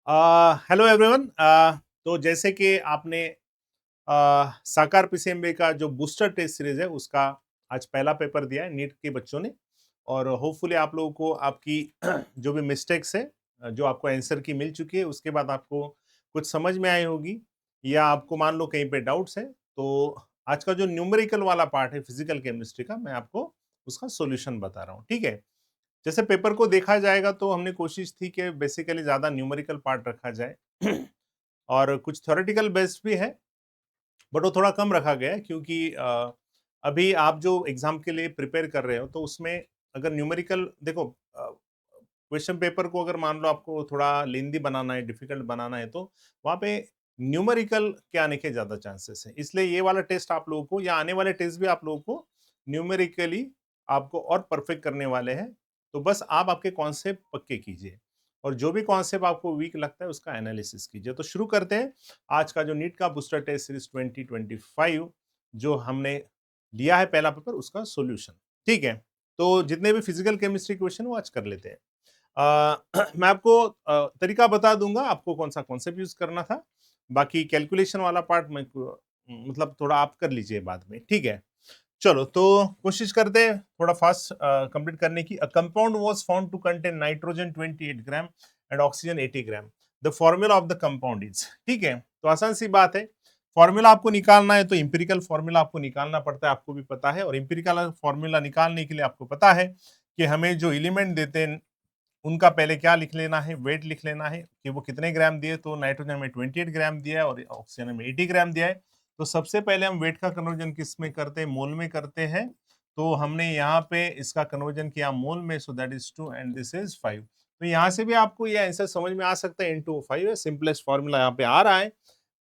Hello everyone. तो जैसे कि आपने साकार पीसीएमबी का जो बूस्टर टेस्ट सीरीज है उसका आज पहला पेपर दिया है नीट के बच्चों ने। और होपफुली आप लोगों को आपकी जो भी मिस्टेक्स है, जो आपको आंसर की मिल चुकी है, उसके बाद आपको कुछ समझ में आई होगी या आपको मान लो कहीं पे डाउट्स है, तो आज का जो न्यूमेरिकल वाला पार्ट है फिजिकल केमिस्ट्री का, मैं आपको उसका सॉल्यूशन बता रहा हूँ। ठीक है। जैसे पेपर को देखा जाएगा तो हमने कोशिश थी कि बेसिकली ज्यादा न्यूमेरिकल पार्ट रखा जाए और कुछ थ्योरेटिकल बेस्ड भी है, बट वो थोड़ा कम रखा गया है क्योंकि अभी आप जो एग्जाम के लिए प्रिपेयर कर रहे हो तो उसमें अगर न्यूमेरिकल देखो, क्वेश्चन पेपर को अगर मान लो आपको थोड़ा लेंदी बनाना है, डिफिकल्ट बनाना है, तो वहां पे न्यूमेरिकल के आने के ज्यादा चांसेस है। इसलिए ये वाला टेस्ट आप लोगों को या आने वाले टेस्ट भी आप लोगों को न्यूमेरिकली आपको और परफेक्ट करने वाले हैं। तो बस आप आपके कॉन्सेप्ट पक्के कीजिए और जो भी कॉन्सेप्ट आपको वीक लगता है उसका एनालिसिस कीजिए। तो शुरू करते हैं आज का जो नीट का बूस्टर टेस्ट सीरीज 2025 जो हमने लिया है पहला पेपर, उसका सॉल्यूशन। ठीक है। तो जितने भी फिजिकल केमिस्ट्री क्वेश्चन वो आज कर लेते हैं। मैं आपको तरीका बता दूंगा आपको कौन सा कॉन्सेप्ट यूज करना था। बाकी कैलकुलेशन वाला पार्ट मैं मतलब थोड़ा आप कर लीजिए बाद में। ठीक है। चलो तो कोशिश करते हैं थोड़ा फास्ट कंप्लीट करने की। A compound was found to contain nitrogen 28 gram and oxygen 80 gram. The formula of the compound is. ठीक है। तो आसान सी बात है, फॉर्मूला आपको निकालना है तो इंपिरिकल फॉर्मूला आपको निकालना पड़ता है, आपको भी पता है। और इंपिरिकल फॉर्मूला निकालने के लिए आपको पता है कि हमें जो एलिमेंट देते हैं उनका पहले क्या लिख लेना है, वेट लिख लेना है कि वो कितने ग्राम दिए। तो नाइट्रोजन में 28 ग्राम दिया है और ऑक्सीजन में 80 ग्राम दिया है। तो सबसे पहले हम वेट का कन्वर्जन किस में करते हैं, मोल में करते हैं। तो हमने यहाँ पे इसका कन्वर्जन किया मोल में, सो that is 2 and this is 5। तो यहाँ से भी आपको ये आंसर समझ में आ सकता है, इनटू 5 है, सिंपलेस्ट फॉर्मूला यहाँ पे आ रहा है।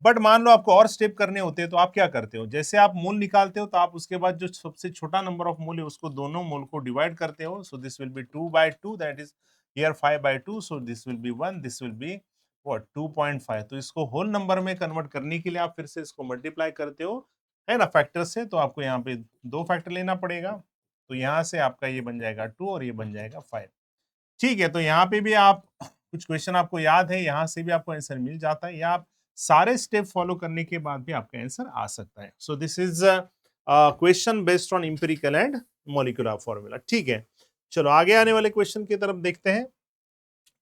बट मान लो आपको और स्टेप करने होते हैं तो आप क्या करते हो, जैसे आप मोल निकालते हो तो आप उसके बाद जो सबसे छोटा नंबर ऑफ मोल है उसको दोनों मोल को डिवाइड करते हो। So this will be 2/2, that is here 5/2, so this will be 1, this will be what 2.5। तो इसको होल नंबर में कन्वर्ट करने के लिए आप फिर से इसको मल्टीप्लाई करते हो, है ना, फैक्टर से। तो आपको यहाँ पे दो फैक्टर लेना पड़ेगा। तो यहाँ से आपका ये बन जाएगा 2 और ये बन जाएगा 5। ठीक है। तो यहाँ पे भी आप कुछ क्वेश्चन आपको याद है, यहाँ से भी आपको आंसर मिल जाता है, या आप सारे स्टेप फॉलो करने के बाद भी आपका आंसर आ सकता है। So this is question based on empirical and molecular formula. ठीक है। चलो आगे आने वाले क्वेश्चन की तरफ देखते हैं।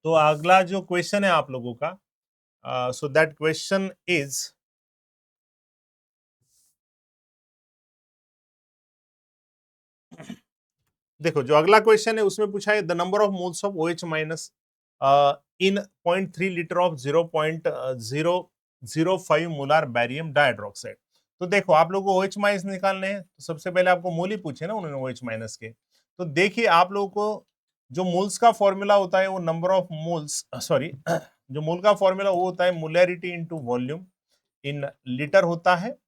तो अगला जो क्वेश्चन है आप लोगों का, सो दैट क्वेश्चन इज, देखो जो अगला क्वेश्चन है उसमें पूछा है the number of moles of OH minus in 0.3 litre of 0.005 molar barium dihydroxide. तो देखो आप लोगों को OH माइनस निकालने हैं, तो सबसे पहले आपको मोल ही पूछे ना उन्होंने OH माइनस के। तो देखिए आप लोगों को जो मोल्स का फॉर्मूला होता है वो नंबर ऑफ मोल्स, सॉरी जो मोल का फॉर्मूला वो होता है molarity into volume in litre होता है।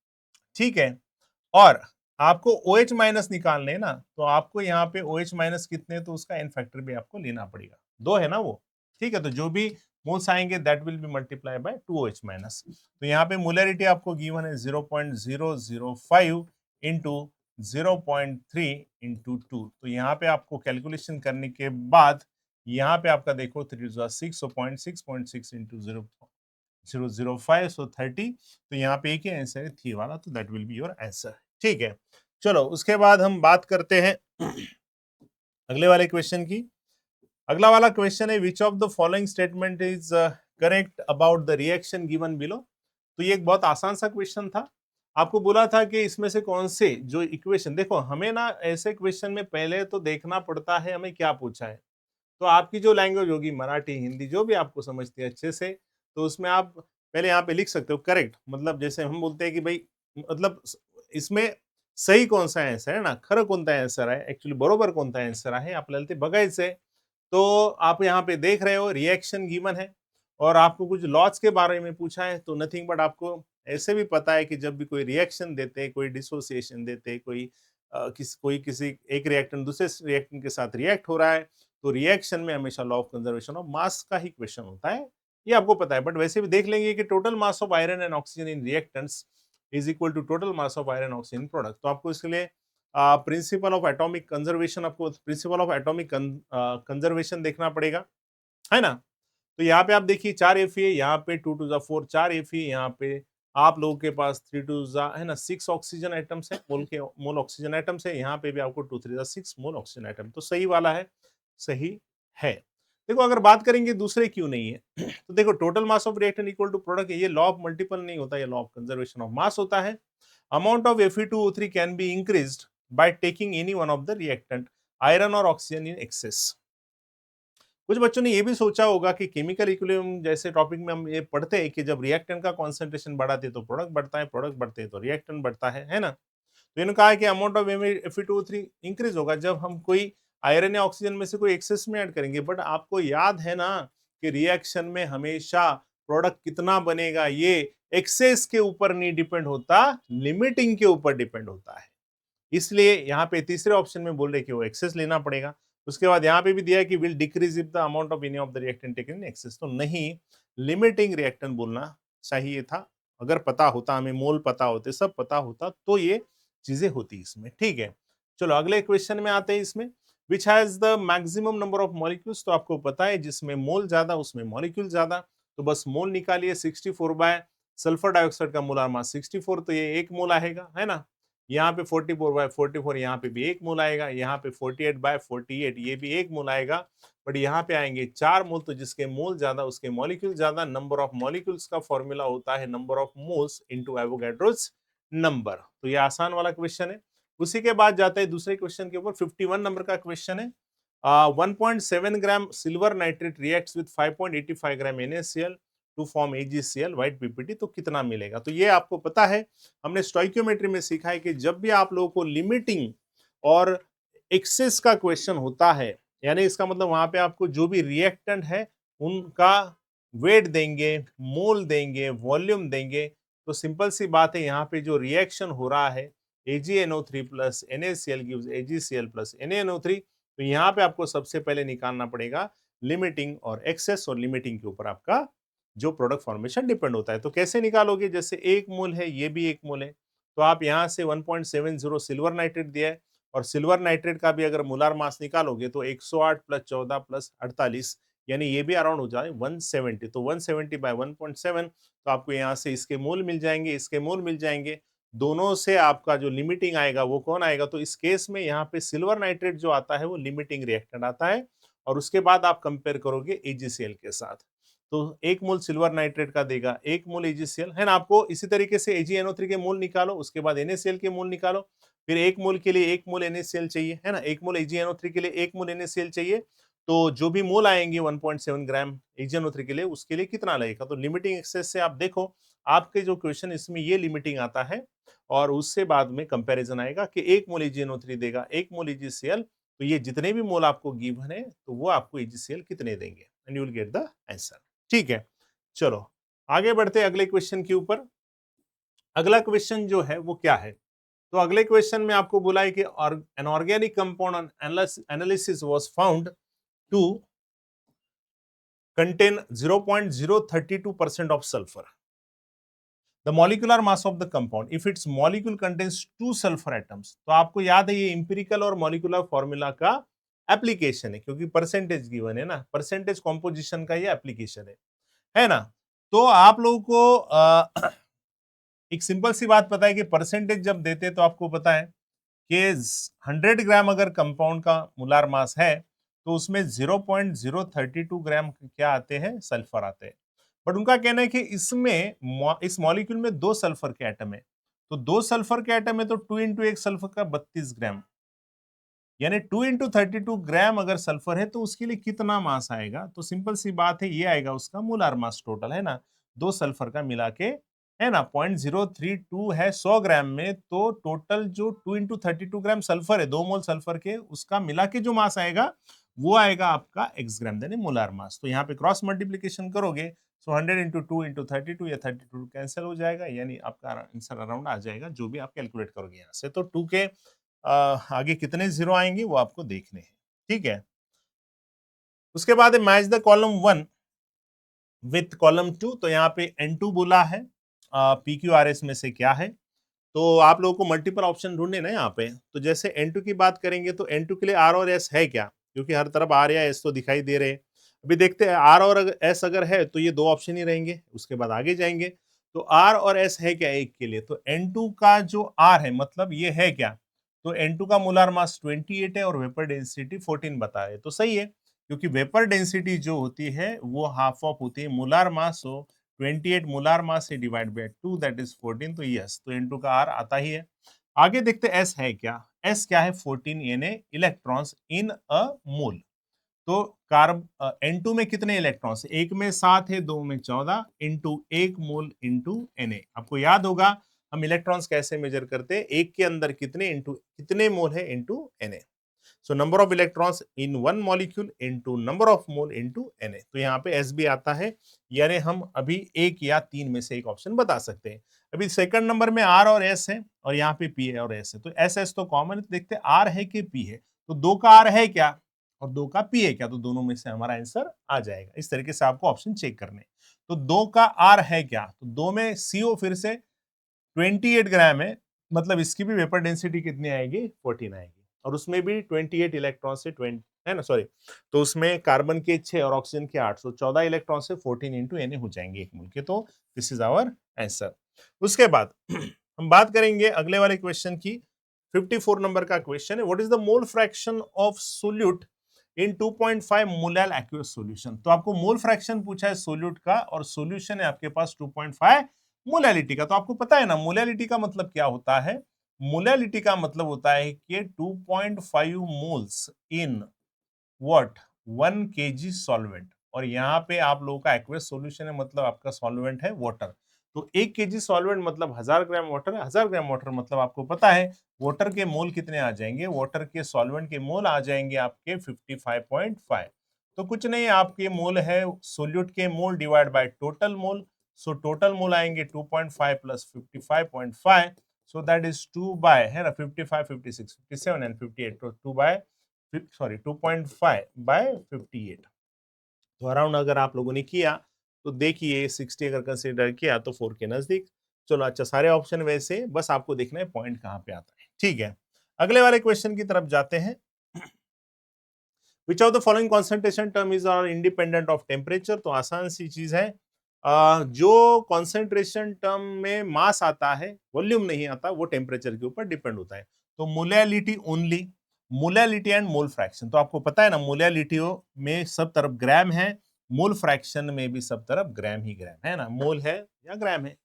ठीक है। और आपको OH माइनस निकालने हैं ना, तो आपको यहाँ पे OH माइनस कितने, तो उसका एन फैक्टर भी आपको लेना पड़ेगा, दो है ना वो। ठीक है। तो जो भी मोल्स आएंगे that will be multiply by 2OH minus. तो यहाँ पे मोलैरिटी आपको गिवन है 0.005 इंटू 0.3 इंटू 2। तो यहाँ पे आपको कैलकुलेशन करने के बाद यहाँ पे आपका देखो 3 6.6 इंटू 0.005, सो 30। तो यहाँ पे एक ही आंसर है थ्री वाला, तो that will be your answer. ठीक है। चलो उसके बाद हम बात करते हैं अगले वाले क्वेश्चन की। अगला वाला क्वेश्चन है विच of the following statement is correct about the reaction given below. तो ये एक बहुत आसान सा क्वेश्चन था। आपको बोला था कि इसमें से कौन से जो इक्वेशन, देखो हमें ना ऐसे क्वेश्चन में पहले तो देखना पड़ता है हमें क्या पूछा है। तो आपकी जो लैंग्वेज होगी, मराठी हिंदी जो भी आपको समझती है अच्छे से, तो उसमें आप पहले यहाँ पे लिख सकते हो करेक्ट, मतलब जैसे हम बोलते हैं कि भाई मतलब इसमें सही कौन सा आंसर है ना, खरं कोणता आंसर आहे, एक्चुअली बरोबर कोणता आंसर आहे आपल्याला ते बघायचं आहे। तो आप यहाँ पे देख रहे हो रिएक्शन गिवन है और आपको कुछ लॉज के बारे में पूछा है। तो नथिंग बट आपको ऐसे भी पता है कि जब भी कोई रिएक्शन देते, कोई डिसोसिएशन देते, कोई किसी एक रिएक्टेंट दूसरे रिएक्टेंट के साथ रिएक्ट हो रहा है, तो रिएक्शन में हमेशा लॉ ऑफ कंजर्वेशन ऑफ मास का ही क्वेश्चन होता है, ये आपको पता है। बट वैसे भी देख लेंगे कि total mass of iron and oxygen in reactants is equal to total mass of iron oxygen product. तो आपको इसके लिए प्रिंसिपल ऑफ एटॉमिक कंजर्वेशन, आपको प्रिंसिपल ऑफ एटॉमिक कंजर्वेशन देखना पड़ेगा, है ना। तो यहाँ पे आप देखिए 4 Fe, यहाँ पे 2 टू द 4 4 Fe, यहाँ पे आप लोगों के पास 3 टू द है ना 6 ऑक्सीजन आइटम्स है, मोल ऑक्सीजन आइटम्स है, यहाँ पे भी आपको 2 3 6 मोल ऑक्सीजन आइटम, तो सही वाला है, सही है। देखो अगर बात करेंगे दूसरे क्यों नहीं है तो देखो total mass of reactant equal to product, ये लॉ ऑफ मल्टीपल नहीं होता, ये law of conservation of mass होता है। Amount of Fe2O3 can be increased by taking any one of the reactant iron और ऑक्सीजन इन एक्सेस। कुछ बच्चों ने ये भी सोचा होगा कि केमिकल इक्विलिब्रियम जैसे टॉपिक में हम ये पढ़ते हैं कि जब रिएक्टेंट का कॉन्सेंट्रेशन बढ़ाते हैं तो प्रोडक्ट बढ़ता है, प्रोडक्ट बढ़ते हैं तो रिएक्टेंट बढ़ता है ना। तो इन्होंने कहा है कि अमाउंट ऑफ Fe2O3 इंक्रीज होगा जब हम कोई आयरन या ऑक्सीजन में से कोई एक्सेस में ऐड करेंगे। बट आपको याद है ना कि रिएक्शन में हमेशा प्रोडक्ट कितना बनेगा ये एक्सेस के ऊपर नहीं डिपेंड होता, लिमिटिंग के ऊपर डिपेंड होता है। इसलिए यहाँ पे तीसरे ऑप्शन में बोल रहे कि वो एक्सेस लेना पड़ेगा। उसके बाद यहाँ पे भी दिया है कि will decrease if the amount of any of the reactant taken in excess, तो नहीं, लिमिटिंग रिएक्टेंट बोलना चाहिए था। अगर पता होता, हमें मोल पता होते, सब पता होता, तो ये चीजें होती इसमें। ठीक है, चलो अगले क्वेश्चन में आते हैं। इसमें which has the maximum number of molecules, तो आपको पता है जिसमें मोल ज्यादा उसमें मॉलिक्यूल ज्यादा, तो बस मोल निकालिए। 64 बाय सल्फर डाइऑक्साइड का मोलार मास 64, तो ये 1 मोल आएगा, है ना। यहाँ पे 44 बाय 44, यहाँ पे भी 1 मोल आएगा। यहाँ पे 48 बाय 48, ये भी 1 मोल आएगा। बट यहाँ पे आएंगे 4 मोल, तो जिसके मोल ज्यादा उसके मॉलिक्यूल ज्यादा। नंबर ऑफ मॉलिक्यूल्स का फॉर्मूला होता है number of moles into Avogadro's number. तो ये आसान वाला क्वेश्चन है। उसी के बाद जाते हैं दूसरे क्वेश्चन के ऊपर। 51 नंबर का क्वेश्चन है। 1.7 gram silver nitrate reacts with 5.85 gram NaCl to form AgCl white PPT, तो कितना मिलेगा। तो ये आपको पता है, हमने स्टोइकियोमेट्री में सीखा है कि जब भी आप लोगों को लिमिटिंग और एक्सेस का क्वेश्चन होता है, यानी इसका मतलब वहां पे आपको जो भी रिएक्टेंट है उनका वेट देंगे, मोल देंगे, वॉल्यूम देंगे। तो सिंपल सी बात है, यहाँ पे जो रिएक्शन हो रहा है AgNO3 plus NaCl gives AgCl plus NaNO3, तो यहाँ पे आपको सबसे पहले निकालना पड़ेगा लिमिटिंग और एक्सेस, और लिमिटिंग के ऊपर आपका जो प्रोडक्ट फॉर्मेशन डिपेंड होता है। तो कैसे निकालोगे, जैसे 1 मोल है, ये भी 1 मोल है, तो आप यहाँ से 1.70 सिल्वर नाइट्रेट दिया है, और सिल्वर नाइट्रेट का भी अगर मोलार मास निकालोगे तो 108 प्लस 14 प्लस 48, यानी ये भी अराउंड हो जाए 170। तो 170 बाय 1.7, तो आपको यहाँ से इसके मोल मिल जाएंगे, इसके मोल मिल जाएंगे। दोनों से आपका जो लिमिटिंग आएगा वो कौन आएगा, तो इस केस में यहाँ पे सिल्वर नाइट्रेट जो आता है वो लिमिटिंग रिएक्टेंट आता है। और उसके बाद आप कंपेयर करोगे AgCl के साथ, तो 1 मोल सिल्वर नाइट्रेट का देगा 1 मोल AgCl, है ना। आपको इसी तरीके से AgNO3 के मोल निकालो, उसके बाद NaCl के मोल निकालो, फिर 1 मोल के लिए 1 मोल NaCl चाहिए, है ना। 1 मोल AgNO3 के लिए 1 मोल NaCl चाहिए, तो जो भी मोल आएंगे 1.7 ग्राम AgNO3 के लिए, उसके लिए कितना लगेगा। तो लिमिटिंग एक्सेस से आप देखो, आपके जो क्वेश्चन इसमें ये लिमिटिंग आता है, और उससे बाद में कंपैरिजन आएगा कि 1 मोल AgNO3 देगा 1 मोल AgCl, तो ये जितने भी मोल आपको गिवन है तो वो आपको AgCl कितने देंगे, and you will get the answer. ठीक है, चलो आगे बढ़ते हैं अगले क्वेश्चन के ऊपर। अगला क्वेश्चन जो है वो क्या है, तो अगले क्वेश्चन में आपको बोला है कि an organic compound analysis was found to contain 0.032% of sulphur, the molecular mass of the compound if its molecule contains 2 sulphur atoms. तो आपको याद है ये इंपिरिकल और मॉलिक्यूलर फॉर्मूला का एप्लीकेशन है, क्योंकि परसेंटेज गिवन है ना, परसेंटेज कॉम्पोजिशन का ये एप्लीकेशन है ना। तो आप लोगों को एक सिंपल सी बात पता है कि परसेंटेज जब देते हैं तो आपको पता है कि 100 ग्राम अगर कंपाउंड का मोलार मास है तो उसमें 0.032 ग्राम क्या आते हैं, सल्फर आते हैं। बट उनका कहना है कि इसमें इस मॉलिक्यूल में 2 सल्फर के एटम है, तो 2 सल्फर के एटम है तो 2 इंटू 1 सल्फर का 32 ग्राम, यानी 2 इंटू 32 ग्राम अगर सल्फर है तो उसके लिए कितना मास आएगा। तो सिंपल सी बात है, ये आएगा उसका मोलार मास टोटल, है ना, 2 सल्फर का मिला के, है ना। 0.032 है 100 ग्राम में, तो टोटल जो 2 इंटू 32 ग्राम सल्फर है, 2 मोल सल्फर के, उसका मिला के जो मास आएगा वो आएगा आपका x ग्राम, यानी मोलार मास। तो यहाँ पे क्रॉस मल्टीप्लीकेशन करोगे, सो 100 इंटू 2 इंटू 32, या 32 कैंसिल हो जाएगा, यानी आपका आंसर अराउंड आ जाएगा जो भी आप कैलकुलेट करोगे यहाँ से। तो 2 के आगे कितने जीरो आएंगे वो आपको देखने हैं। ठीक है, उसके बाद match the column 1 with column 2, तो यहाँ पे N2 बोला है, PQRS में से क्या है, तो आप लोगों को मल्टीपल ऑप्शन ढूंढने ना यहाँ पे। तो जैसे N2 की बात करेंगे तो N2 के लिए R और S है क्या, क्योंकि हर तरफ R या S तो दिखाई दे रहे हैं। अभी देखते हैं आर और एस अगर है तो ये दो ऑप्शन ही रहेंगे, उसके बाद आगे जाएंगे। तो आर और एस है क्या एक के लिए, तो N2 का जो आर है मतलब ये है क्या, तो N2 का मोलार मास 28 है और वेपर डेंसिटी 14 बता रहे, तो सही है, क्योंकि वेपर डेंसिटी जो होती है वो हाफ ऑफ होती है मोलार मास, हो 28 मोलार मास से डिवाइड बाय 2 दैट इज 14, तो यस, तो N2 का आर आता ही है। आगे देखते एस है क्या, एस क्या है 14 Na इलेक्ट्रॉन्स इन अ मोल। तो कार्ब N2 में कितने इलेक्ट्रॉन्स, एक में 7 है, दो में 14, इंटू एक मोल इंटू Na। आपको याद होगा हम इलेक्ट्रॉन्स कैसे मेजर करते हैं, एक के अंदर कितने इंटू कितने मोल है into Na। So number of electrons in one molecule into number of mole into Na। तो यहाँ पे एस भी आता है, यानी हम अभी एक या तीन में से एक ऑप्शन बता सकते हैं। अभी सेकंड नंबर में आर और एस है और यहाँ पे पी है और एस है, तो एस एस तो कॉमन है, तो देखते हैं आर है कि पी है, तो दो का आर है क्या और दो का पी है क्या, तो दोनों में से हमारा आंसर आ जाएगा। इस तरीके से आपको ऑप्शन चेक करने, तो दो का आर है क्या, तो दो में सीओ फिर से 28 ग्राम है, मतलब इसकी भी वेपर डेंसिटी कितनी आएगी 14 आएगी, और उसमें भी 28 इलेक्ट्रॉन से 20 है ना, सॉरी, तो उसमें कार्बन के 6 और ऑक्सीजन के 8, 14 इलेक्ट्रॉन से 14 इंटू Na हो जाएंगे एक मोल के, तो दिस इज आवर आंसर। उसके बाद हम बात करेंगे अगले वाले क्वेश्चन की। 54 नंबर का क्वेश्चन है, what is the mole fraction of solute in 2.5 molal aqueous solution. तो आपको मोल फ्रैक्शन पूछा है सोल्यूट का और सॉल्यूशन है आपके पास 2.5 मोलैलिटी का। तो आपको पता है ना मोलैलिटी का मतलब क्या होता है, मोलैलिटी का मतलब होता है कि 2.5 moles in what 1 KG solvent, और यहाँ पे आप लोगों का एक्वस सॉल्यूशन है, मतलब आपका सॉल्वेंट है वाटर। तो 1 केजी सॉल्वेंट मतलब 1000 ग्राम वाटर है, 1000 ग्राम वाटर मतलब आपको पता है वाटर के मोल कितने आ जाएंगे, वाटर के सॉल्वेंट के मोल आ जाएंगे आपके 55.5। तो कुछ नहीं, आपके मोल है सोल्यूट के mole divide by total mole, so total mole आएंगे 2.5 plus 55.5, so that is 2 by है ना 55, 56, 57 एंड 58, तो 2 बाय सॉरी 2.5 बाय 58। तो अराउंड अगर आप लोगों ने किया तो देखिए 60 अगर कंसीडर किया तो 4 के नजदीक। चलो अच्छा, सारे ऑप्शन वैसे, बस आपको देखना है पॉइंट कहां पे आता है, ठीक है। अगले वाले क्वेश्चन की तरफ जाते हैं। Which of the following concentration term is are independent of temperature, तो आसान सी चीज है, जो कॉन्सेंट्रेशन टर्म में मास आता है वॉल्यूम नहीं आता, वो टेम्परेचर के ऊपर डिपेंड होता है। तो molality only, molality and mole fraction, तो आपको पता है ना मोलैलिटी में सब तरफ ग्राम है, मोल फ्रैक्शन में भी सब तरफ ग्राम ही ग्राम है ना, मोल है या ग्राम है,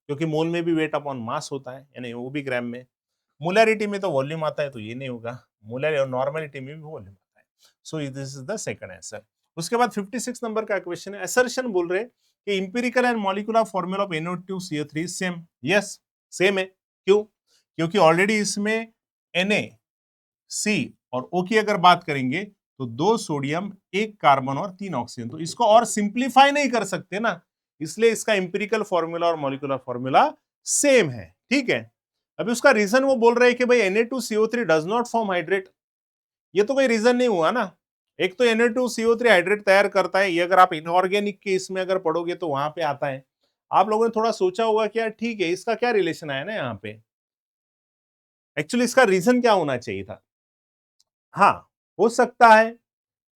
क्योंकि मोल में भी वेट अपॉन मास होता है, यानी वो भी ग्राम में। मोलैरिटी में तो वॉल्यूम आता है, तो ये नहीं होगा, मोलर और नॉर्मलिटी में भी वॉल्यूम आता है, so this is the second answer. उसके बाद 56 नंबर का क्वेश्चन है, असर्शन बोल रहे कि empirical and molecular formula of NO2CO3 same, yes same है, क्यों, क्योंकि ऑलरेडी इसमें Na सी और O की अगर बात करेंगे तो 2 सोडियम 1 कार्बन और 3 ऑक्सीजन, तो इसको और सिंप्लीफाई नहीं कर सकते ना, इसलिए इसका इंपिरिकल फॉर्मूला और मॉलिक्यूलर फॉर्मूला सेम है, ठीक है। अभी उसका रीजन वो बोल रहे हैं कि भाई Na2CO3 does not form hydrate, ये तो कोई रीजन नहीं हुआ ना। एक तो Na2CO3 हाइड्रेट तैयार करता है, ये अगर आप इनऑर्गेनिक के इसमें अगर पढ़ोगे तो वहां पे आता है। आप लोगों ने थोड़ा सोचा होगा कि यार ठीक है इसका क्या रिलेशन आया ना यहाँ पे, एक्चुअली इसका रीजन क्या होना चाहिए था। हाँ, हो सकता है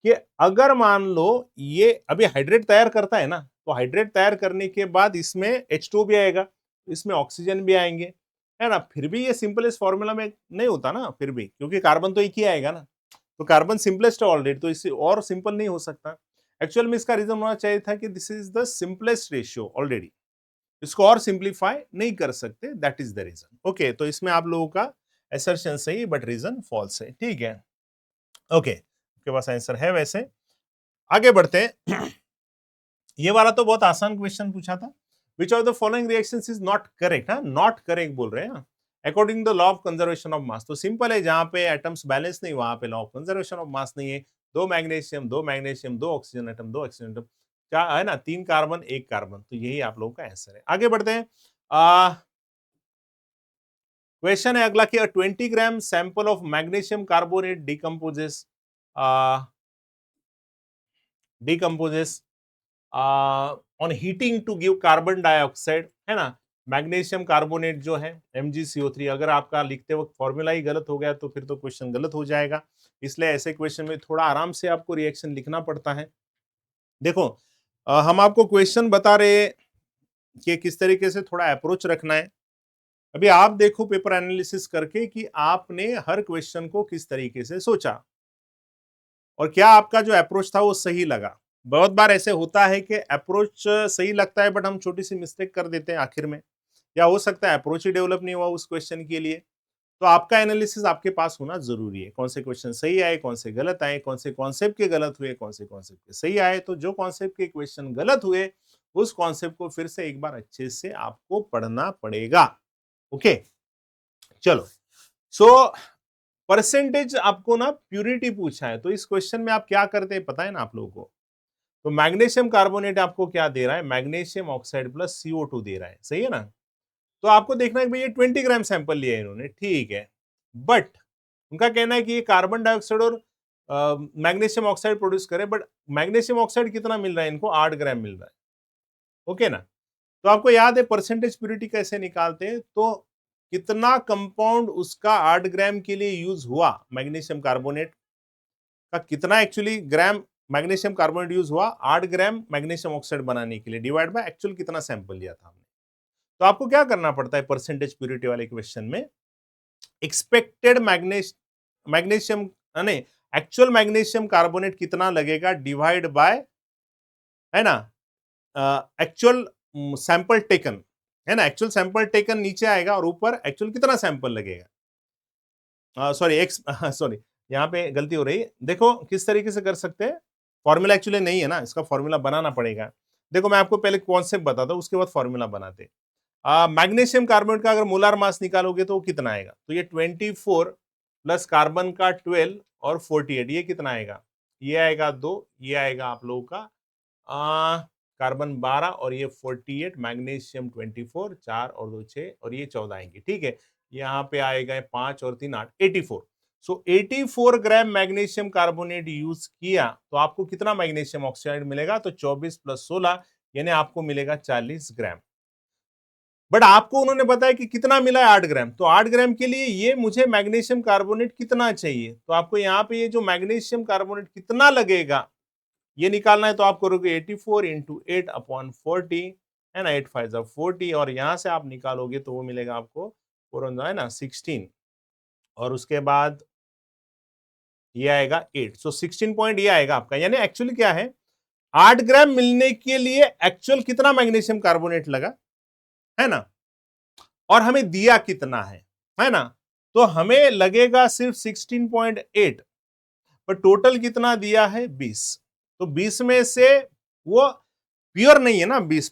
कि अगर मान लो ये अभी हाइड्रेट तैयार करता है ना, तो हाइड्रेट तैयार करने के बाद इसमें H2 भी आएगा, इसमें ऑक्सीजन भी आएंगे, है ना, फिर भी ये सिंपलेस्ट फॉर्मूला में नहीं होता ना, फिर भी क्योंकि कार्बन तो एक ही आएगा ना, तो कार्बन सिंपलेस्ट है ऑलरेडी, तो इससे और सिंपल नहीं हो सकता। एक्चुअल में इसका रीजन होना चाहिए था कि this is the simplest ratio already, इसको और सिंप्लीफाई नहीं कर सकते, that is the reason. Okay, तो इसमें आप लोगों का असर्शन सही बट रीजन फॉल्स है, ठीक है। ओके, आपके पास आंसर है वैसे। आगे बढ़ते हैं। ये वाला तो बहुत आसान क्वेश्चन पूछा था, विच of the following reactions is not correct, हाँ नॉट करेक्ट बोल रहे हैं, according the law of conservation of मास। तो सिंपल है, जहां पे एटम्स बैलेंस नहीं वहां पे लॉ ऑफ कंजर्वेशन ऑफ मास नहीं है। दो मैग्नीशियम दो मैग्नीशियम, दो ऑक्सीजन एटम दो ऑक्सीजन एटम, क्या है ना, 3 कार्बन 1 कार्बन, तो यही आप लोगों का आंसर है। आगे बढ़ते हैं। क्वेश्चन है अगला कि 20 gram sample of magnesium carbonate decomposes on heating to give carbon dioxide, है ना, मैग्नीशियम कार्बोनेट जो है MgCO3, अगर आपका लिखते वक्त फॉर्मूला ही गलत हो गया तो फिर तो क्वेश्चन गलत हो जाएगा, इसलिए ऐसे क्वेश्चन में थोड़ा आराम से आपको रिएक्शन लिखना पड़ता है। देखो हम आपको क्वेश्चन बता रहे कि किस तरीके से थोड़ा अप्रोच रखना है। अभी आप देखो पेपर एनालिसिस करके कि आपने हर क्वेश्चन को किस तरीके से सोचा और क्या आपका जो अप्रोच था वो सही लगा। बहुत बार ऐसे होता है कि अप्रोच सही लगता है बट हम छोटी सी मिस्टेक कर देते हैं आखिर में, या हो सकता है अप्रोच ही डेवलप नहीं हुआ उस क्वेश्चन के लिए। तो आपका एनालिसिस आपके पास होना जरूरी है, कौन से क्वेश्चन सही आए, कौन से गलत आए, कौन से कॉन्सेप्ट के गलत हुए, कौन से कॉन्सेप्ट के सही आए। तो जो कॉन्सेप्ट के क्वेश्चन गलत हुए उस कॉन्सेप्ट को फिर से एक बार अच्छे से आपको पढ़ना पड़ेगा। ओके, चलो। सो परसेंटेज आपको ना प्यूरिटी पूछा है, तो इस क्वेश्चन में आप क्या करते हैं पता है ना आप लोगों को। तो मैग्नीशियम कार्बोनेट आपको क्या दे रहा है, मैग्नीशियम ऑक्साइड प्लस CO2 दे रहा है, सही है ना। तो आपको देखना है कि भाई ये 20 ग्राम सैंपल लिया है इन्होंने, ठीक है। बट उनका कहना है कि ये कार्बन डाइऑक्साइड और मैग्नीशियम ऑक्साइड प्रोड्यूस करे, बट मैग्नीशियम ऑक्साइड कितना मिल रहा है इनको, 8 ग्राम मिल रहा है। ओके ना। तो आपको याद है परसेंटेज प्यूरिटी कैसे निकालते हैं, तो कितना कंपाउंड उसका 8 ग्राम के लिए यूज हुआ, मैग्नीशियम कार्बोनेट का कितना एक्चुअली ग्राम मैग्नीशियम कार्बोनेट यूज हुआ 8 ग्राम मैग्नीशियम ऑक्साइड बनाने के लिए, डिवाइड बाय एक्चुअल कितना सैंपल लिया था हमने। तो आपको क्या करना पड़ता है परसेंटेज प्यूरिटी वाले क्वेश्चन में, एक्सपेक्टेड मैग्नीशियम नहीं, एक्चुअल मैग्नीशियम कार्बोनेट कितना लगेगा डिवाइड बाय, है ना, एक्चुअल सैंपल टेकन, है ना। एक्चुअल सैंपल टेकन नीचे आएगा और ऊपर एक्चुअल कितना सैंपल लगेगा। सॉरी एक्स सॉरी, यहाँ पे गलती हो रही है। देखो किस तरीके से कर सकते हैं, फॉर्मूला एक्चुअली नहीं है ना, इसका फॉर्मूला बनाना पड़ेगा। देखो मैं आपको पहले कॉन्सेप्ट बताता हूँ, उसके बाद फॉर्मूला बनाते हैं। मैग्नीशियम कार्बोनेट का अगर मोलार मास निकालोगे तो वो कितना आएगा, तो ये 24 प्लस कार्बन का 12 और 48, ये कितना आएगा, ये आएगा 2, ये आएगा आप लोगों का कार्बन 12 और ये 48, मैग्नीशियम 24, 4 और 2 6 और ये 14 आएंगे, ठीक है। यहाँ पे आएगा 5 और 3 8, 84। सो 84 ग्राम मैग्नीशियम कार्बोनेट यूज किया तो आपको कितना मैग्नीशियम ऑक्साइड मिलेगा, तो 24 प्लस 16 यानी आपको मिलेगा 40 ग्राम। बट आपको उन्होंने बताया कि कितना मिला है, 8 ग्राम। तो 8 ग्राम के लिए ये मुझे मैग्नीशियम कार्बोनेट कितना चाहिए, तो आपको यहाँ पे ये जो मैग्नीशियम कार्बोनेट कितना लगेगा ये निकालना है। तो आप करोगे 84 इंटू 8/40, है ना, 8 5 40, और यहां से आप निकालोगे तो वो मिलेगा आपको 4 है ना 16, और उसके बाद ये आएगा 8। सो 16 पॉइंट ये आएगा आपका, यानी एक्चुअली क्या है, 8 ग्राम मिलने के लिए एक्चुअल कितना मैग्नीशियम कार्बोनेट लगा, है ना, और हमें दिया कितना है ना। तो हमें लगेगा सिर्फ 16.8, पर टोटल कितना दिया है 20। तो 20 में से वो प्योर नहीं है ना 20,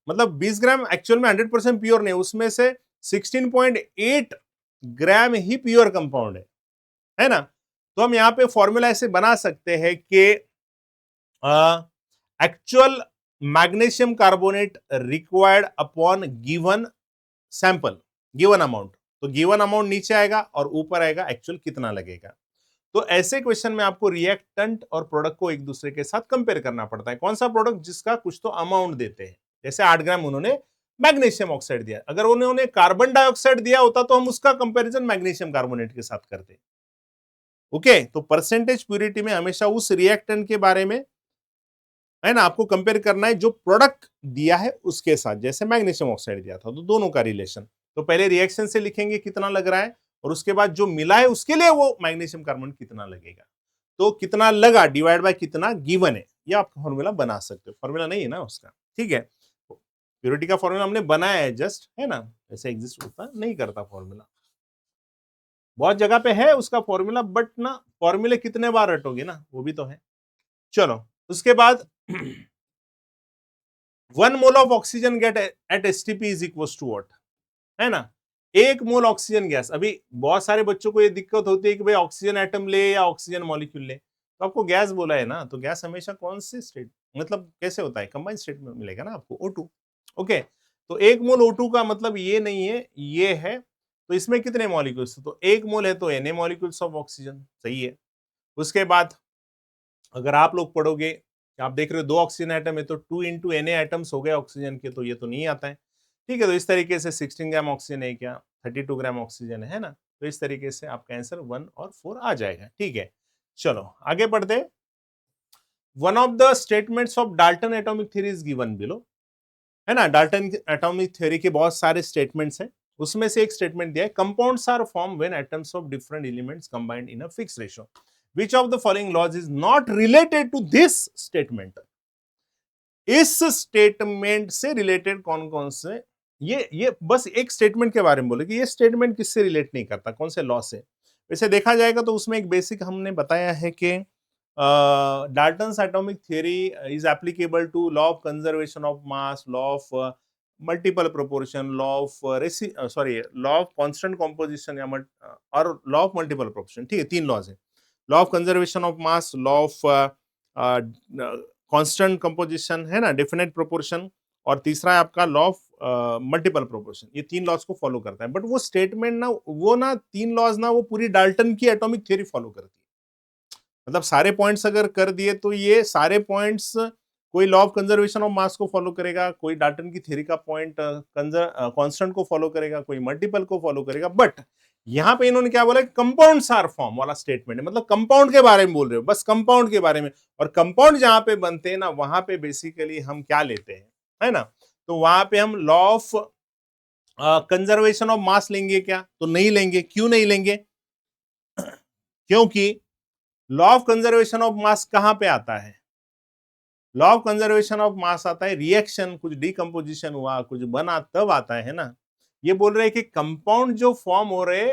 मतलब 20 ग्राम एक्चुअल में 100% प्योर नहीं, उसमें से 16.8 ग्राम ही प्योर कंपाउंड है ना। तो हम यहां पे फॉर्मूला ऐसे बना सकते हैं कि actual magnesium carbonate required upon given sample, given amount. तो गिवन अमाउंट नीचे आएगा और ऊपर आएगा एक्चुअल कितना लगेगा। तो ऐसे क्वेश्चन में आपको रिएक्टेंट और प्रोडक्ट को एक दूसरे के साथ कंपेयर करना पड़ता है, कौन सा प्रोडक्ट जिसका कुछ तो अमाउंट देते हैं। जैसे 8 ग्राम उन्होंने मैग्नीशियम ऑक्साइड दिया, अगर उन्होंने कार्बन डाइऑक्साइड दिया होता तो हम उसका कंपैरिजन मैग्नीशियम कार्बोनेट के साथ करते। ओके, तो परसेंटेज प्यूरिटी में हमेशा उस रिएक्टेंट के बारे में, है ना, आपको कंपेयर करना है जो प्रोडक्ट दिया है उसके साथ। जैसे मैग्नीशियम ऑक्साइड दिया था तो दोनों का रिलेशन, तो पहले रिएक्शन से लिखेंगे कितना लग रहा है, और उसके बाद जो मिला है उसके लिए वो मैग्नीशियम कार्बोनेट कितना लगेगा। तो कितना लगा डिवाइड बाय कितना गिवन है, ये आप फॉर्मूला बना सकते हो। फॉर्मूला नहीं है ना उसका, ठीक है। प्योरिटी का फॉर्मूला हमने बनाया है जस्ट, है ना, ऐसे एग्जिस्ट होता नहीं करता फॉर्मूला, बहुत जगह पे है उसका फॉर्मूला, बट ना फॉर्मूले कितने बार रटोगे ना, वो भी तो है। चलो उसके बाद 1 mole of oxygen gas at STP is equal to what, है ना। 1 मोल ऑक्सीजन गैस, अभी बहुत सारे बच्चों को ये दिक्कत होती है कि भाई ऑक्सीजन एटम ले या ऑक्सीजन मॉलिक्यूल ले, तो आपको गैस बोला है ना, तो गैस हमेशा कौन से स्टेट, मतलब कैसे होता है, कंबाइंड स्टेट में मिलेगा ना आपको, O2। ओके, तो 1 मोल O2 का मतलब ये नहीं है, ये है। तो इसमें कितने मॉलिक्यूल्स, तो 1 मोल है तो Na मॉलिक्यूल्स ऑफ ऑक्सीजन, सही है। उसके बाद अगर आप लोग पढ़ोगे, आप देख रहे हो 2 ऑक्सीजन एटम है तो 2 इंटू Na एटम्स हो गए ऑक्सीजन के, तो ये तो नहीं आता है, ठीक है। तो इस तरीके से 16 ग्राम ऑक्सीजन है क्या, 32 ग्राम ऑक्सीजन है ना। तो इस तरीके से आपका आंसर 1 और 4 आ जाएगा, ठीक है। चलो आगे बढ़ते। One of the statements of Dalton atomic theory is given below, है ना। डाल्टन एटॉमिक थ्योरी के बहुत सारे स्टेटमेंट्स हैं, उसमें से एक स्टेटमेंट दिया है, compounds are form when atoms of different elements combined in a fix ratio, which of the following laws is not related to this statement. इस स्टेटमेंट से रिलेटेड कौन कौन से, ये बस एक स्टेटमेंट के बारे में बोले कि ये स्टेटमेंट किससे रिलेट नहीं करता, कौन से लॉ से। वैसे देखा जाएगा तो उसमें एक बेसिक हमने बताया है कि Dalton's atomic theory is applicable to law of conservation of mass, law of multiple proportion, law of law of constant composition या और लॉ ऑफ मल्टीपल प्रोपोर्शन। ठीक है, तीन लॉज है, law of conservation of mass, law of constant composition, है ना, definite proportion, और तीसरा है आपका लॉ ऑफ मल्टीपल प्रोपोर्शन। ये तीन लॉज को फॉलो करता है, बट वो स्टेटमेंट ना, वो ना तीन लॉज ना वो पूरी डाल्टन की एटॉमिक थ्योरी फॉलो करती है। मतलब सारे पॉइंट्स अगर कर दिए तो ये सारे पॉइंट्स, कोई लॉ ऑफ कंजर्वेशन ऑफ मास को फॉलो करेगा, कोई डाल्टन की थ्योरी का पॉइंट कांस्टेंट को फॉलो करेगा, कोई मल्टीपल को फॉलो करेगा। बट यहां पे इन्होंने क्या बोला, कंपाउंड्स आर फॉर्म वाला स्टेटमेंट है, मतलब कंपाउंड के बारे में बोल रहे हो, बस कंपाउंड के बारे में। और कंपाउंड जहां पे बनते हैं ना, वहां पे बेसिकली हम क्या लेते हैं, है ना, तो वहां पे हम लॉ ऑफ कंजर्वेशन ऑफ मास लेंगे क्या, तो नहीं लेंगे। क्यों नहीं लेंगे, क्योंकि लॉ ऑफ कंजर्वेशन ऑफ मास कहां पे आता है, लॉ ऑफ कंजर्वेशन ऑफ मास आता है रिएक्शन, कुछ डिकम्पोजिशन हुआ, कुछ बना, तब आता है ना। ये बोल रहे हैं कि कंपाउंड जो फॉर्म हो रहे,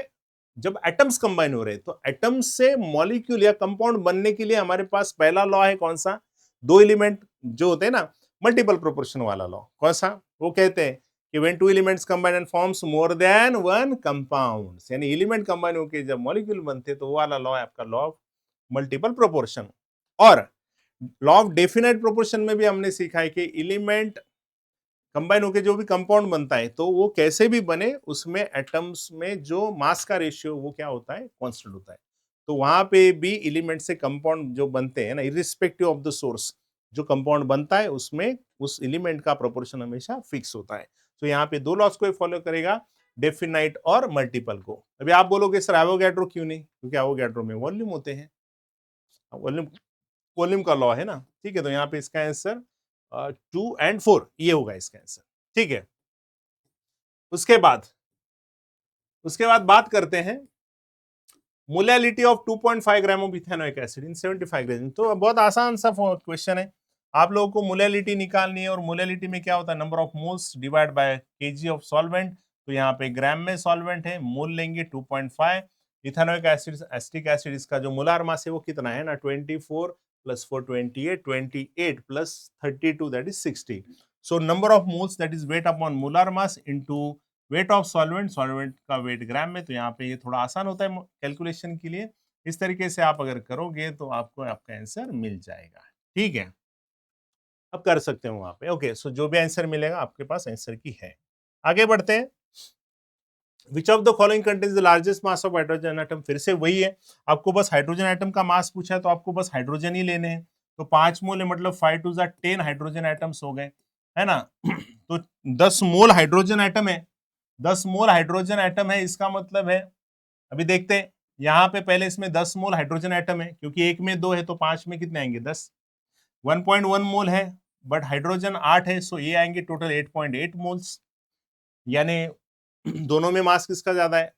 जब एटम्स कंबाइन हो रहे, तो एटम्स से मॉलिक्यूल या कंपाउंड बनने के लिए हमारे पास पहला लॉ है कौन सा, दो एलिमेंट जो होते हैं ना, मल्टीपल प्रोपोर्शन वाला लॉ। कौन सा, वो कहते हैं कि when two elements combine and forms more than one compound, यानी एलिमेंट कंबाइन होकर जब मॉलिक्यूल बनते तो वो वाला लॉ है आपका लॉ ऑफ मल्टीपल प्रोपोर्शन। और लॉ ऑफ डेफिनेट प्रोपोर्शन में भी हमने सीखा है कि एलिमेंट कंबाइन होकर जो भी कंपाउंड बनता है, तो वो कैसे भी बने, उसमें एटम्स में जो मास का रेशियो वो क्या होता है, कांस्टेंट होता है। तो वहां पे भी एलिमेंट से कंपाउंड जो बनते हैं ना, इरिस्पेक्टिव ऑफ द सोर्स, जो कंपाउंड बनता है उसमें उस एलिमेंट का प्रोपोर्शन हमेशा फिक्स होता है। तो यहाँ पे दो लॉज को फॉलो करेगा, डेफिनाइट और मल्टीपल को। अभी आप बोलोगे सर एवोगैड्रो क्यों नहीं, क्योंकि एवोगैड्रो में वॉल्यूम होते हैं, वॉल्यूम वॉल्यूम का लॉ है ना। ठीक है, तो यहाँ पे इसका आंसर 2 और 4 ये होगा इसका आंसर। ठीक है, उसके बाद बात करते हैं molality of 2.5 gram of ethanoic acid in 75 ग्राम। तो बहुत आसान सा क्वेश्चन है, आप लोगों को मोलैलिटी निकालनी है, और मोलैलिटी में क्या होता है, number of moles divide by KG of solvent. तो यहाँ पे ग्राम में सॉल्वेंट है, मोल लेंगे 2.5, इथेनोइक एसिड एसिटिक एसिड, इसका जो मोलार मास है वो कितना है ना, 24 + 4 28, 28 + 32 that is 60। So number of moles that is weight upon molar mass into weight of solvent, solvent का वेट ग्राम में। तो यहाँ पे ये थोड़ा आसान होता है कैलकुलेशन के लिए, इस तरीके से आप अगर करोगे तो आपको आपका आंसर मिल जाएगा। ठीक है, अब कर सकते हो वहां पे। ओके, सो जो भी आंसर मिलेगा आपके पास आंसर की है। आगे बढ़ते हैं, which of the following contains the largest mass of hydrogen atom. फिर से वही है, आपको बस हाइड्रोजन एटम का मास पूछा है तो आपको बस हाइड्रोजन ही लेने हैं। तो 5 मोल है, मतलब 5 × 10 हाइड्रोजन एटम्स हो गए, है ना। तो 10 मोल हाइड्रोजन एटम है, 10 मोल हाइड्रोजन एटम है, इसका मतलब है, अभी देखते हैं, यहाँ पे पहले इसमें 10 मोल हाइड्रोजन एटम है, क्योंकि एक में 2 है तो 5 में कितने आएंगे, 10। 1.1 मोल है, बट हाइड्रोजन 8 है, सो ये आएंगे टोटल 8.8 मोल्स, यानी दोनों में मास किसका ज्यादा है,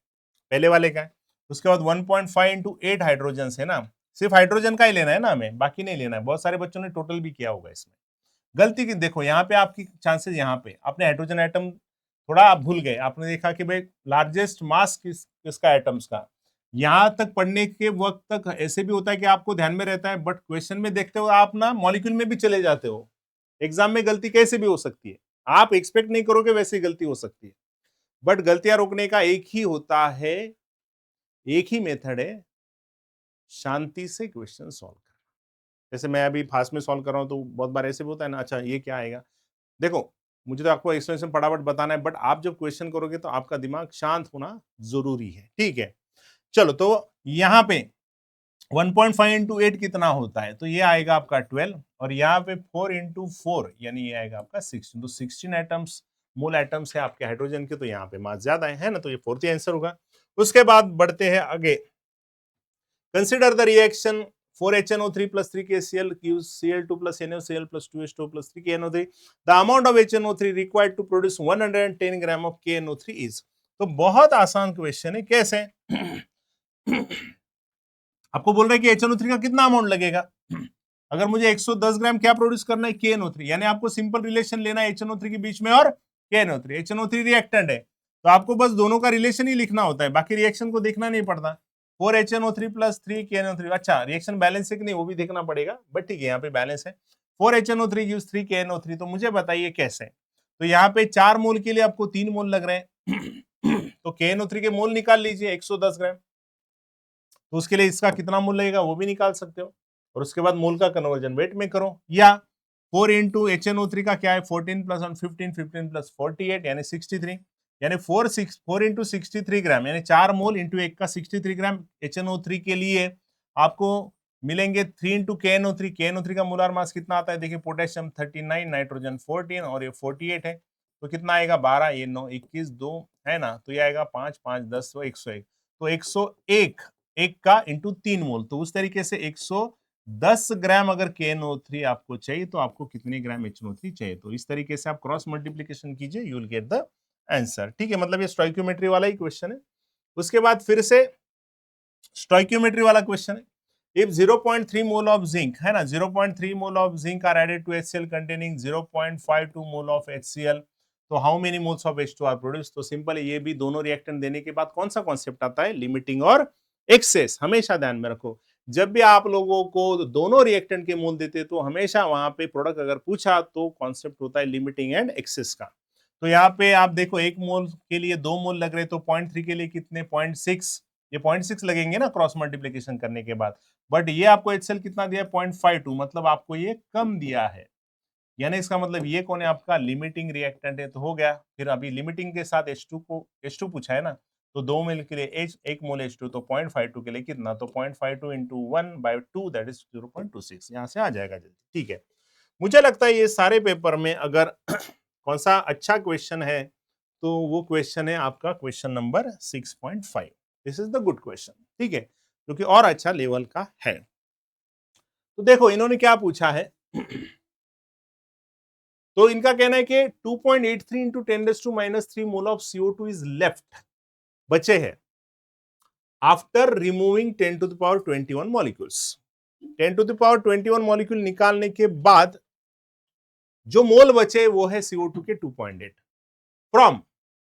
पहले वाले का है। उसके बाद 1.5 × 8 हाइड्रोजन है ना, सिर्फ हाइड्रोजन का ही लेना है ना हमें, बाकी नहीं लेना है। बहुत सारे बच्चों ने टोटल भी किया होगा इसमें, गलती की देखो यहाँ पे आपकी चांसेस, यहाँ पे आपने हाइड्रोजन एटम थोड़ा आप भूल गए, आपने देखा कि भाई लार्जेस्ट मास किसका एटम्स का। यहां तक पढ़ने के वक्त तक ऐसे भी होता है कि आपको ध्यान में रहता है, बट क्वेश्चन में देखते हो आप ना मॉलिक्यूल में भी चले जाते हो। एग्जाम में गलती कैसे भी हो सकती है, आप एक्सपेक्ट नहीं करोगे वैसी गलती हो सकती है, बट गलतियां रोकने का एक ही होता है, एक ही मेथड है, शांति से क्वेश्चन सॉल्व करना। जैसे मैं अभी फास्ट में सॉल्व कर रहा हूं तो बहुत बार ऐसे भी होता है ना, अच्छा ये क्या आएगा, देखो मुझे तो आपको एक्सप्लेनेशन फटाफट बताना है, बट आप जब क्वेश्चन करोगे तो आपका दिमाग शांत होना जरूरी है। ठीक है, चलो, तो यहां पे 1.5 × 8 कितना होता है, तो ये आएगा आपका 12, और यहाँ पे 4 × 4 यानी ये आएगा आपका 16। तो 16 एटम्स मोल एटम्स है आपके हाइड्रोजन के, तो यहाँ पे मास ज्यादा है ना, तो ये फोर्थ आंसर होगा। उसके बाद बढ़ते हैं आगे, consider the reaction 4HNO3 plus 3KCl gives Cl2 plus NaCl plus 2H2 plus 3KNO3. The amount of HNO3 required to produce 110 gram of KNO3 is. तो बहुत आसान क्वेश्चन है। कैसे? आपको बोल रहे हैं कि HNO3 का कितना अमाउंट लगेगा। अगर मुझे 110 ग्राम क्या प्रोड्यूस करना है, KNO3, यानी आपको सिंपल रिलेशन लेना है HNO3 के बीच में और KNO3। HNO3 रिएक्टेंट है तो आपको बस दोनों का रिलेशन ही लिखना होता है, बाकी रिएक्शन को देखना नहीं पड़ता। 4HNO3 प्लस 3KNO3, अच्छा रिएक्शन बैलेंस है कि नहीं वो भी देखना पड़ेगा, बट ठीक है यहाँ पे बैलेंस है। 4HNO3 गिव्स 3KNO3, तो मुझे बताइए कैसे। तो यहाँ पे 4 मोल के लिए आपको 3 मोल लग रहे हैं तो KNO3 के मोल निकाल लीजिए 110 ग्राम, तो उसके लिए इसका कितना मोल लगेगा वो भी निकाल सकते हो, और उसके बाद मोल का कन्वर्जन वेट में करो। या 4 इंटू HNO3 का क्या है 14 प्लस 15 15 प्लस 48 यानी 63, यानी 4 इंटू 63 ग्राम, यानी 4 मोल इंटू 1 का 63 ग्राम HNO3 के लिए आपको मिलेंगे 3 इंटू KNO3। KNO3 का मोलार मास कितना आता है देखिए, पोटेशियम 39, नाइट्रोजन 14 और ये 48 है, तो कितना आएगा 12, ये 9, 21, 2 है ना, तो ये आएगा 5 5 10 तो 101, तो 101 एक का इंटू 3 मोल, तो उस तरीके से 110 ग्राम अगर KNO3 आपको चाहिए तो आपको कितने ग्राम HNO3 चाहिए, तो इस तरीके से आप क्रॉस मल्टीप्लीकेशन कीजिए, you will get the answer. ठीक है, मतलब ये स्टोइकियोमेट्री वाला ही क्वेश्चन है। उसके बाद फिर से स्टोइकियोमेट्री वाला क्वेश्चन है। इफ 0.3 मोल ऑफ जिंक है ना, 0.3 mole of zinc are added to HCl containing 0.52 mole of HCl, तो how many moles of H2 are produce. तो सिंपल है, ये भी दोनों रिएक्टेंट देने के बाद कौन सा कॉन्सेप्ट आता है, लिमिटिंग और एक्सेस। हमेशा ध्यान में रखो, जब भी आप लोगों को दोनों रिएक्टेंट के मोल देते तो हमेशा वहां पे प्रोडक्ट अगर पूछा तो कॉन्सेप्ट होता है लिमिटिंग एंड एक्सेस का। तो यहाँ पे आप देखो 1 मोल के लिए 2 मोल लग रहे, तो 0.3 के लिए कितने 0.6, ये 0.6 लगेंगे ना क्रॉस मल्टीप्लीकेशन करने के बाद, बट ये आपको HCl कितना दिया है 0.52, मतलब आपको ये कम दिया है, यानी इसका मतलब ये कौन है आपका लिमिटिंग रिएक्टेंट है, तो हो गया। फिर अभी लिमिटिंग के साथ H2 पूछा है ना, तो 2 मोल के लिए 1 मोल H2, तो 0.52 के लिए कितना, तो 0.52 इंटू 1/2 दैट इज 0.26, यहाँ से आ जाएगा जल्दी। ठीक है, मुझे लगता है ये सारे पेपर में अगर कौन सा अच्छा क्वेश्चन है तो वो क्वेश्चन है आपका question number 6.5। This is the good question, ठीक है, जो कि और अच्छा लेवल का है। तो देखो इन्होंने क्या पूछा है तो इनका कहना है कि 2.83 into 10⁻³ mole of CO2 is left, बचे हैं आफ्टर रिमूविंग 10⁻21 मॉलिक्यूल्स। 10⁻21 मॉलिक्यूल निकालने के बाद जो मोल बचे वो है CO2 के 2.8 from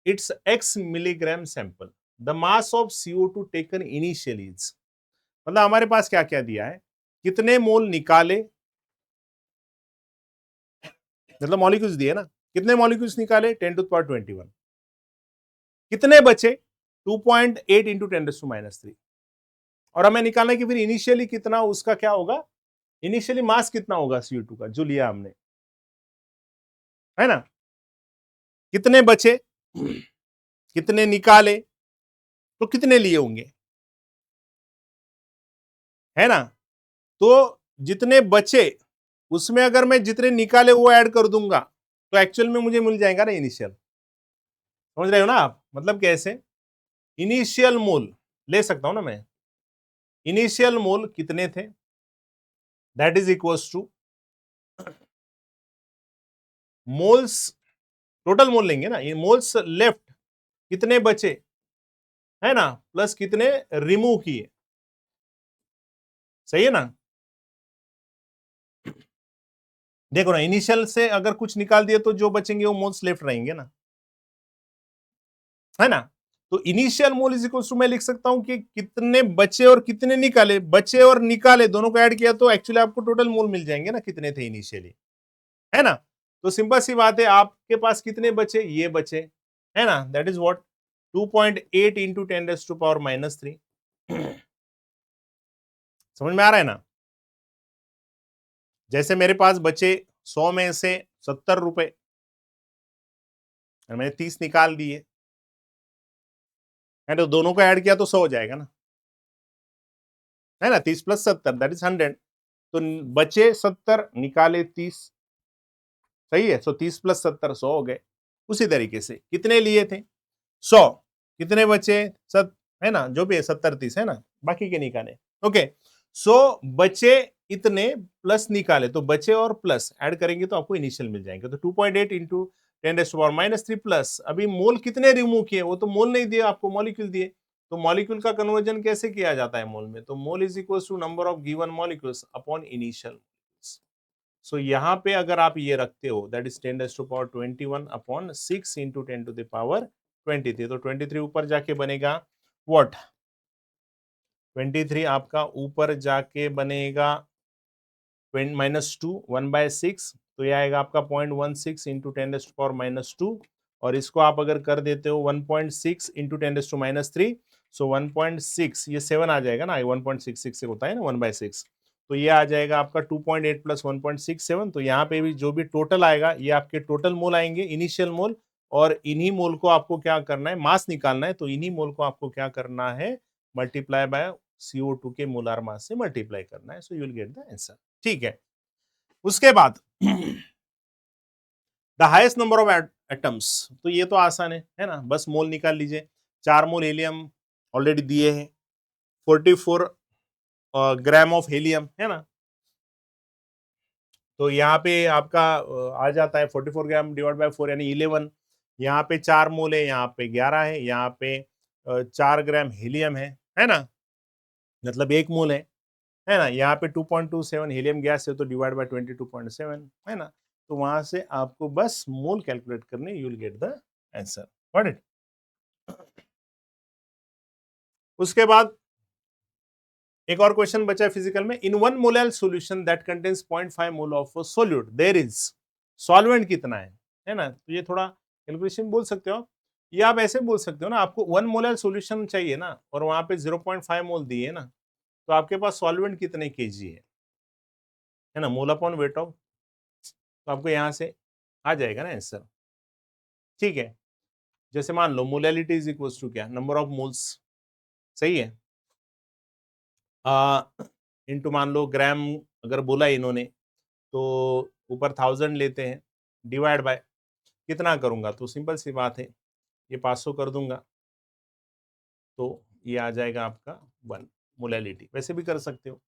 its x milligram sample. The mass of CO2 taken initially is, मतलब हमारे पास क्या क्या दिया है, कितने मोल निकाले, मतलब मॉलिक्यूल्स दिए ना, कितने मॉलिक्यूल्स निकाले 10⁻21, कितने बचे 2.8 इंटू 10⁻³ और हमें निकालना है कि फिर इनिशियली कितना उसका क्या होगा, इनिशियली मास कितना होगा CO2 का जो लिया हमने, है ना, कितने बचे कितने निकाले तो कितने लिए होंगे, है ना, तो जितने बचे उसमें अगर मैं जितने निकाले वो ऐड कर दूंगा तो एक्चुअल में मुझे मिल जाएगा ना इनिशियल। समझ रहे हो ना आप, मतलब कैसे, इनिशियल मोल ले सकता हूं ना मैं, इनिशियल मोल कितने थे that is equals two moles, total mole लेंगे ना, ये मोल्स लेफ्ट कितने बचे, है ना, प्लस कितने रिमूव किए, सही है ना। देखो ना, इनिशियल से अगर कुछ निकाल दिए तो जो बचेंगे वो मोल्स लेफ्ट रहेंगे ना, है ना। तो initial mole is equal to मैं लिख सकता हूं कि कितने बचे और कितने निकाले, बचे और निकाले दोनों को ऐड किया तो एक्चुअली आपको टोटल मोल मिल जाएंगे ना कितने थे इनिशियली, है ना। तो सिंपल सी बात है, आपके पास कितने बचे, ये बचे, है ना, दैट इज व्हाट 2.8 इंटू 10⁻³ समझ में आ रहा है ना। जैसे मेरे पास बचे 100 में से 70 रुपए, मैंने 30 निकाल दिए, तो दोनों को ऐड किया तो 100 हो जाएगा ना, है ना, 30 प्लस 70 दैट इज 100, तो बचे 70 निकाले 30, सही है, सो 30 प्लस 70 100 हो गए। उसी तरीके से कितने लिए थे 100, कितने बचे है ना, जो भी है 70 30 है ना, बाकी के निकाले, ओके। सो बचे इतने प्लस निकाले, तो बचे और प्लस ऐड करेंगे तो आपको इनिशियल मिल जाएंगे। तो 2.8 इंटू 10⁻³ प्लस, अभी मोल कितने रिमूव किए, वो तो मोल नहीं दिए आपको, मॉलिक्यूल दिए। तो मॉलिक्यूल का कन्वर्जन कैसे किया जाता है मोल में, तो mole is equal to number of given molecules upon initial. So यहाँ पे अगर आप ये रखते हो, दैट इज 10⁻21 अपॉन 6 इंटू 10⁻23, तो 23 ऊपर जाके बनेगा व्हाट, 23 आपका ऊपर जाके बनेगा -2 1/6, तो ये आएगा आपका 0.16 इंटू 10⁻², और इसको आप अगर कर देते हो 1.6 इंटू 10⁻3, सो 1.6 ये 7 आ जाएगा ना, 1.66 से होता है ना 1/6, तो ये आ जाएगा आपका 2.8 प्लस 1.67। तो यहाँ पे भी जो भी टोटल आएगा ये आपके टोटल मोल आएंगे, इनिशियल मोल, और इन्हीं मोल को आपको क्या करना है, मास निकालना है, तो इन्हीं मोल को आपको क्या करना है, मल्टीप्लाई बाय CO2 के मोलार मास से मल्टीप्लाई करना है। So you will get the answer. ठीक है, उसके बाद the highest number of atoms, तो ये तो आसान है ना, बस मोल निकाल लीजिए। 4 मोल हीलियम ऑलरेडी दिए हैं, 44 ग्राम ऑफ हीलियम है ना, तो यहाँ पे आपका आ जाता है 44 ग्राम डिवाइड बाय 4 यानी 11। यहाँ पे 4 मोल है, यहाँ पे 11 है, यहाँ पे 4 ग्राम हीलियम है ना, मतलब 1 मोल है ना। यहाँ पे 2.27 हीलियम गैस है, तो डिवाइड बाय 22.7 है ना, तो वहां से आपको बस मोल कैलकुलेट करने, you will get the answer. Got it. उसके बाद एक और क्वेश्चन बचा है फिजिकल में, in 1 molar solution that contains 0.5 mole of solute there is, solvent कितना है ना, तो ये थोड़ा कैलकुलेशन बोल सकते हो, या आप ऐसे बोल सकते हो ना, आपको 1 मोलर सॉल्यूशन चाहिए ना, और वहां पे 0.5 मोल दिए ना, तो आपके पास सॉल्वेंट कितने केजी है ना, मोल अपॉन वेट ऑफ, तो आपको यहां से आ जाएगा ना आंसर। ठीक है, जैसे मान लो मोलैलिटी इज इक्वल टू क्या, नंबर ऑफ मोल्स, सही है, इनटू मान लो ग्राम अगर बोला इन्होंने, तो ऊपर 1000 लेते हैं, डिवाइड बाय कितना करूंगा, तो सिंपल सी बात है, ये 500 कर दूंगा, तो ये आ जाएगा आपका 1 मोलैलिटी। वैसे भी कर सकते हो,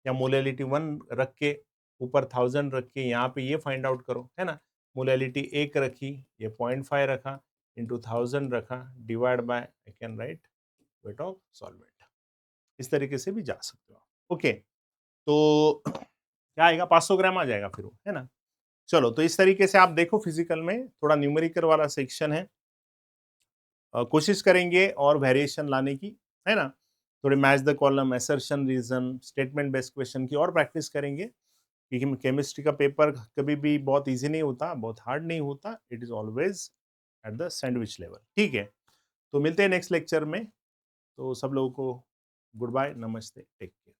या मोलैलिटी 1 रख के ऊपर 1000 रख के यहाँ पे ये फाइंड आउट करो, है ना, मोलैलिटी 1 रखी, ये 0.5 रखा, इंटू 1000 रखा, divide by I can write weight of solvent, इस तरीके से भी जा सकते हो। ओके, तो क्या आएगा, 500 ग्राम आ जाएगा फिर वो, है ना। चलो, तो इस तरीके से आप देखो, फिजिकल में थोड़ा न्यूमेरिकल वाला सेक्शन है, कोशिश करेंगे और वेरिएशन लाने की, है ना, थोड़े match the column, assertion, reason, statement based question की और प्रैक्टिस करेंगे, क्योंकि केमिस्ट्री का पेपर कभी भी बहुत इजी नहीं होता, बहुत हार्ड नहीं होता, it is always at the sandwich level. ठीक है, तो मिलते हैं नेक्स्ट लेक्चर में, तो सब लोगों को गुड बाय, नमस्ते, टेक केयर।